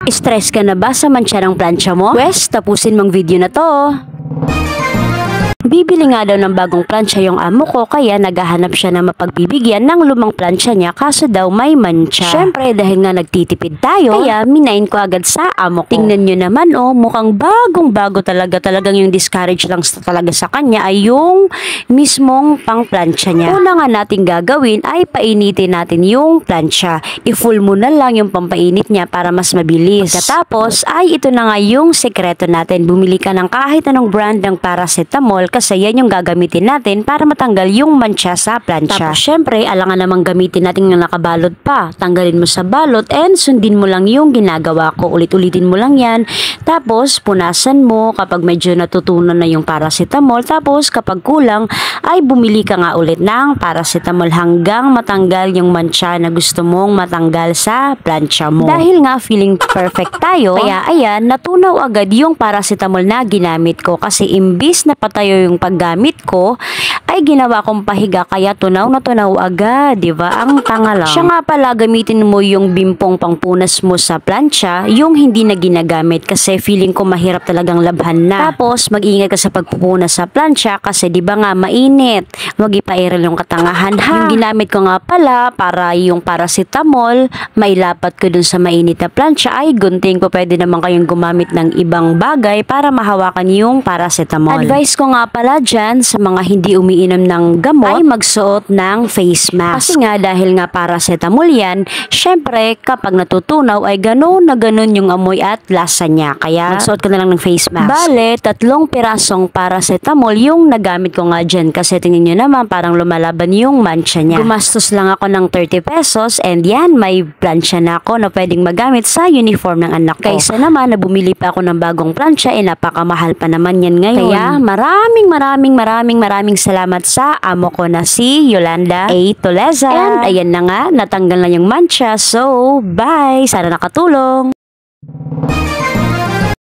Stress ka na ba sa mancha ng plancha mo? Pwes, tapusin mong video na to. Bibili nga daw ng bagong plancha yung amo ko kaya naghahanap siya na mapagbibigyan ng lumang plancha niya kaso daw may mancha. Syempre dahil nga nagtitipid tayo kaya minain ko agad sa amo ko. Tingnan nyo naman mukhang bagong bago talagang yung discourage lang talaga sa kanya ay yung mismong pang plancha niya. Una nga nating gagawin ay painitin natin yung plancha. I-full mo na lang yung pampainit niya para mas mabilis. Pagkatapos ay ito na nga yung sekreto natin. Bumili ka ng kahit anong brand ng paracetamol kasi yan yung gagamitin natin para matanggal yung mancha sa plancha. Tapos syempre, alangan namang gamitin natin yung nakabalot pa. Tanggalin mo sa balot and sundin mo lang yung ginagawa ko. Ulit-ulitin mo lang yan. Tapos punasan mo kapag medyo natutunan na yung paracetamol. Tapos kapag kulang ay bumili ka nga ulit ng paracetamol hanggang matanggal yung mancha na gusto mong matanggal sa plancha mo. Dahil nga feeling perfect tayo, kaya ayan, natunaw agad yung paracetamol na ginamit ko kasi imbis na patayo yung paggamit ko ay ginawa kong pahiga kaya tunaw na tunaw agad, di ba? Ang tanga lang. Siya nga pala gamitin mo yung bimpong pangpunas mo sa plancha, yung hindi na ginagamit kasi feeling ko mahirap talagang labhan na. Tapos mag-ingat ka sa pagpupunas sa plancha kasi di ba nga mainit. Wag ipairal yung katangahan ha. Yung ginamit ko nga pala para yung paracetamol, mailapat ko dun sa mainit na plancha ay gunting ko. Pwede naman kayong gumamit ng ibang bagay para mahawakan yung paracetamol. Advice ko nga pala dyan sa mga hindi umiinom ng gamot ay magsuot ng face mask. Kasi nga dahil nga paracetamol yan, syempre kapag natutunaw ay ganun na ganun yung amoy at lasa niya. Kaya magsuot ko na lang ng face mask. Bale, 3 pirasong paracetamol yung nagamit ko nga dyan kasi tingin nyo naman parang lumalaban yung mancha niya. Gumastos lang ako ng 30 pesos and yan, may plancha na ako na pwedeng magamit sa uniform ng anak ko. Kaysa naman na bumili pa ako ng bagong plancha napakamahal pa naman yan ngayon. Kaya maraming salamat sa amo ko na si Yolanda A. Toleza. And ayan na nga, natanggal na yung mancha. So, bye! Sana nakatulong!